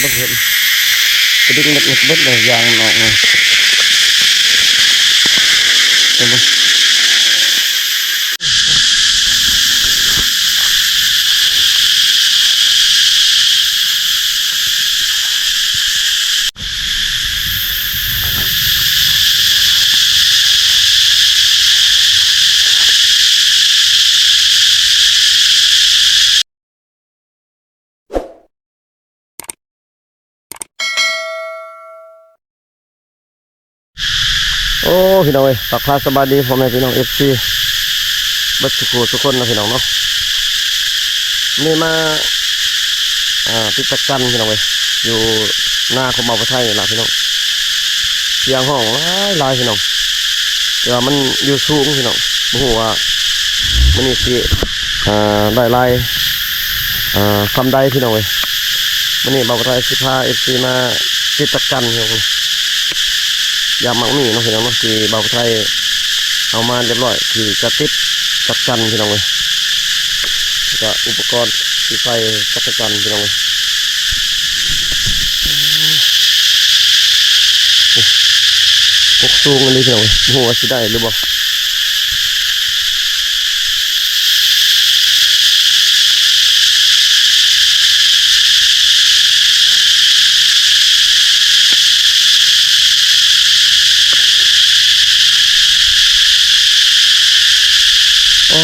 bất hiện cái đinh ngật ngật bất là vàng nọ nàyโอ้พี่น้องเอ้ยตักพาสบายดีพ่อแม่พี่น้องFCบัดทุกคนนะพี่น้องเนาะนี่มาติดตะกันพี่น้องเอ้ยอยู่หน้าของเบาพระไทยนี่ล่ะพี่น้องเสียงห้องหลายพี่น้องแต่ว่ามันอยู่สูงพี่น้องบ่ฮู้ว่ามันนี่สิได้หลายคำใดพี่น้องเอ้ยมันนี่เบาพระไทยสิพา FC มาติดตะกันพี่น้องยามมังมีเนาะพี่น้องเนาะที่เบาไทยเอามาเรียบร้อยที่จะติดจักจันพี่น้องเลยแล้วก็อุปกรณ์ที่ไฟจักจันพี่น้องเลยพกซูงอันนี้พี่น้องเลยหัวสิได้หรือเปล่าโอ้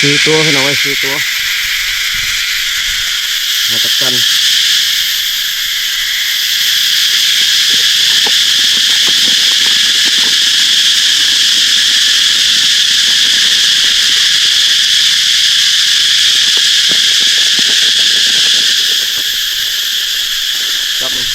สี่ตัวพี่น้องไอ้สี่ตัวมาจักจันจับมัน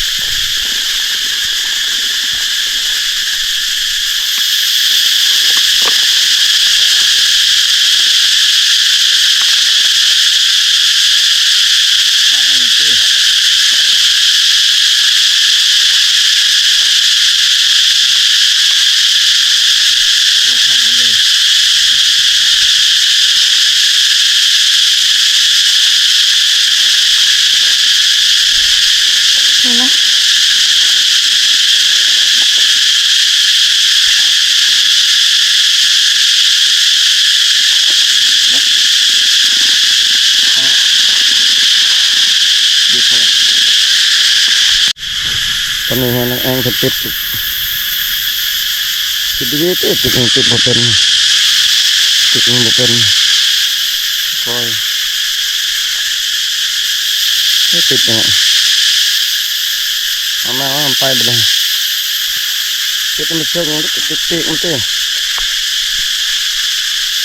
ตอนนี้ฮะนักแองติดดีๆติดบ่เป็นติดบ่เป็นคอยให้ติดยังไงเอามาไปเลยติดมันเชื่องติดมันเตี้ย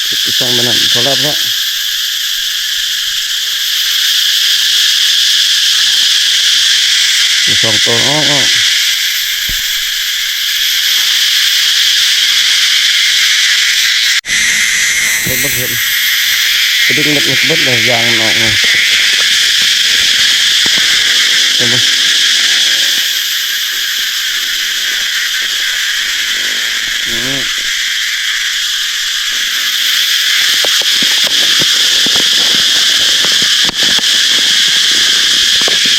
ติดช่างมันนั่นพอแล้วมีสองตัวอ๋อเห็นกระดิ่งเล็กเลยยางหนอกเลยเห็นไหม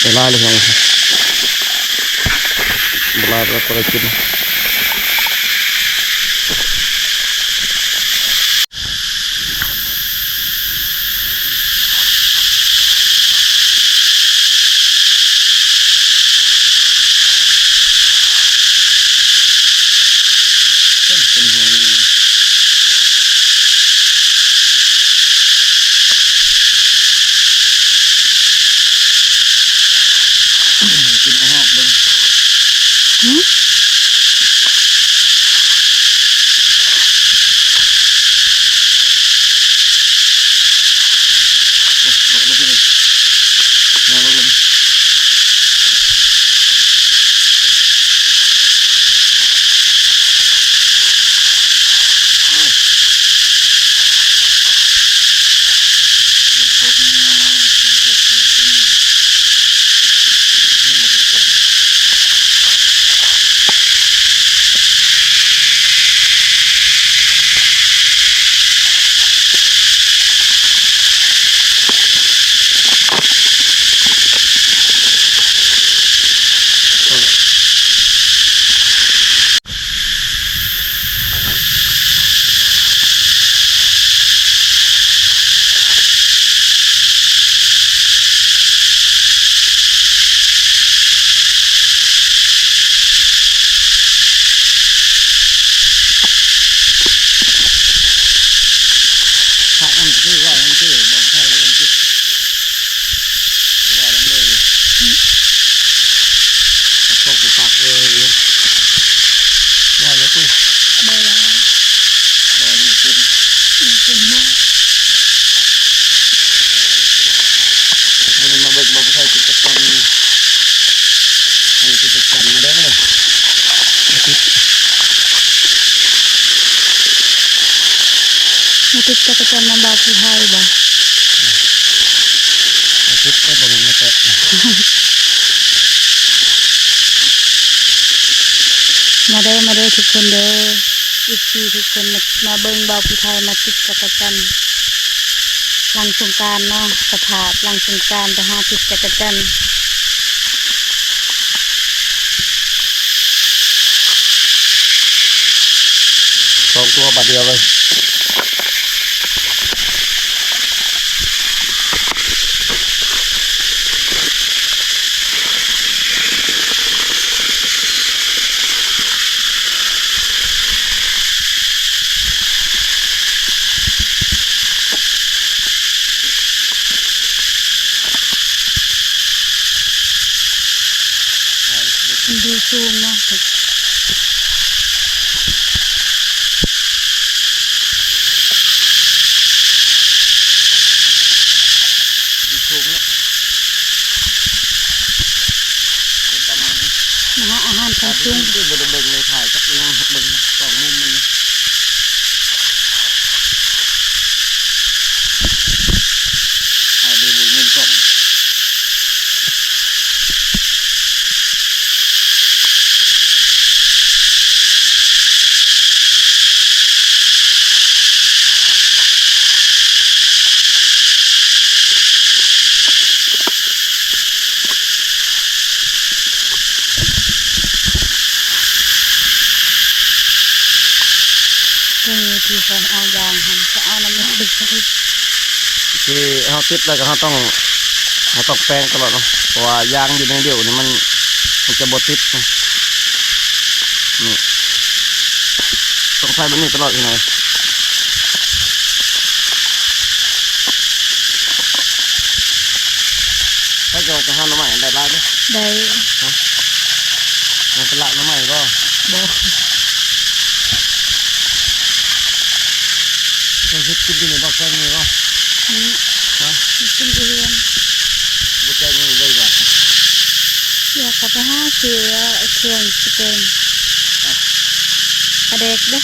เวลาเลยครับเวลาเราไปกินกินอาหารเบิ่ง มาติดจักรจันทร์นำบาภูไทยบ่ ชุดก็บอกมาแตะ มาเด้อทุกคนเด้ออีกทีทุกคนมาเบิ่งบาภูไทยมาติดจักรจันทร์หลังสงกรานต์เนาะสถาดหลังสงกรานต์ไปหาติดจักรจันทร์ สองตัวบาทเดียวเลยดูซูมเนาะดูสูงเนี่ยมาหาอาหารของซุ่ม คือบ่ได้เบิ่งเลยถ่ายจักยังเบิ่งสองมุมมันเลยถ่ายไปเบิ่งมุมกล้องตรงนี้ที่เขาเอายางหันจะเอาน้ำมันไปใส่ คือเฮาติดแล้วก็เฮาต้องแปรงตลอดเนาะเพราะว่ายางอยู่ในเดียวนี่มันจะบ่ติดนะนี่ต้องใส่แบบนี้ตลอดอยู่ไหนถ้าเกิดจะหาหน่อไม้ได้หลายเด้อ ได้ มันเป็นละหน่อไม้ก็ บ่ เราคิดกินที่นี่บอกแกงนี่ก็ นี่ ฮะ กินเรือน บอกแกงนี่เลยก่อน อยากกลับไปหาเสือเครื่องสเกงปลาเด็กเด้อ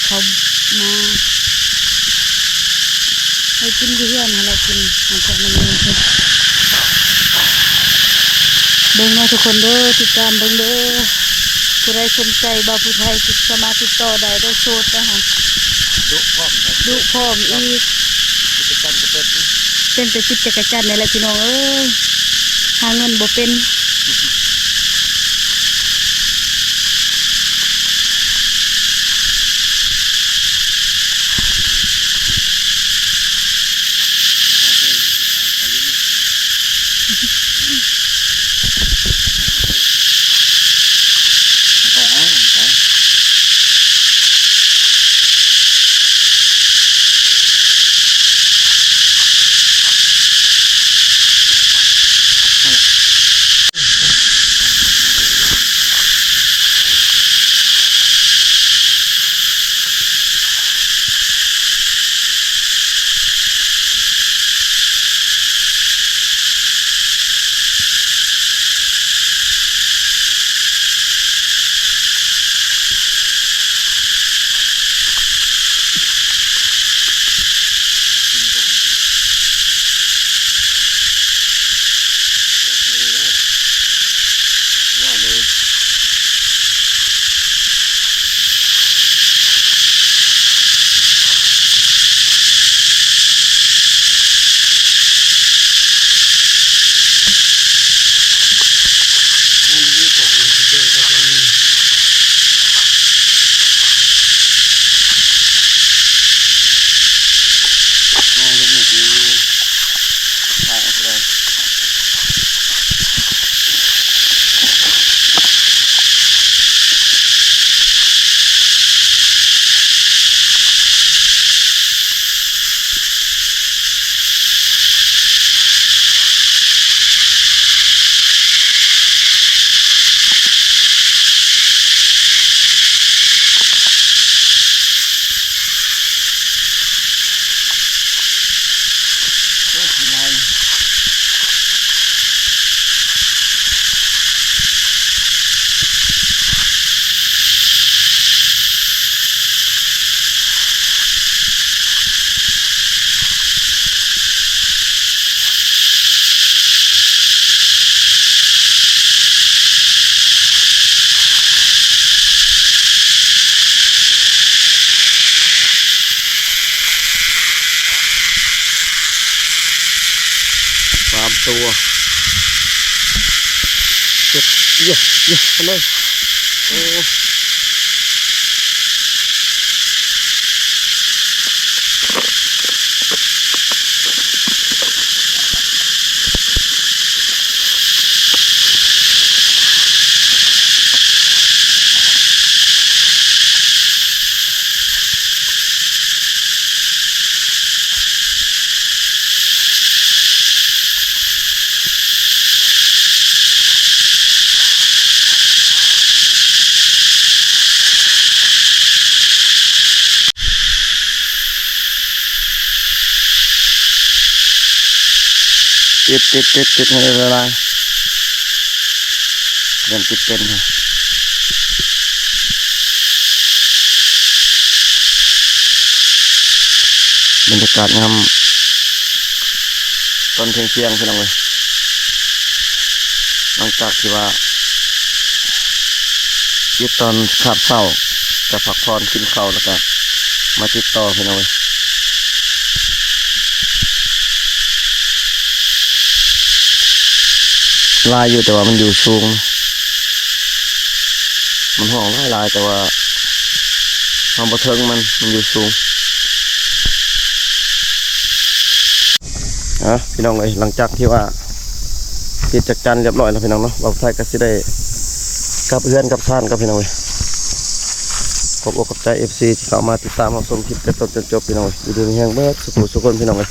เขามาให้กินเรือนอะไรกินมันจะมันมีเบิ่งเนาะทุกคนเด้อติดตามเบิ่งเด้อผู้ใดสนใจบาภูไทยติดสามารถติดต่อได้ได้โสดนะคะ ดุพร้อมกัน ดุพร้อมอีก กิจการก็เป็นนี่ เป็นแต่จิตจักรจันทร์นี่แหละพี่น้องเอ้ยหาเงินบ่เป็น ตัวเจ็บเยอะไปเลยโอ้ติดให้ละลายเรียนติดเป็นค่ะบรรยากาศงามตอนเที่ยงพี่น้องเลยหลังจากที่ว่ายึดตอนขับเศร้าจะพักผ่อนกินข้าวแล้วก็มาติดต่อพี่น้องเลยลายอยู่แต่ว่ามันอยู่สูงมันห้องลายแต่ว่าความบันเทิงมันอยู่สูงพี่น้องเลยหลังจากที่ว่าติดจักจันเรียบร้อยแล้วพี่น้องเนาะบ่าวไทยก็สิได้กลับเพื่อนกับท่านกับพี่น้องเลยขอบอกกับใจ FC ที่เข้ามาติดตามรับชมคลิปกันจนจบพี่น้องเลยอยู่ดีมีแห้งเบิดสุขสุขคนพี่น้องเลย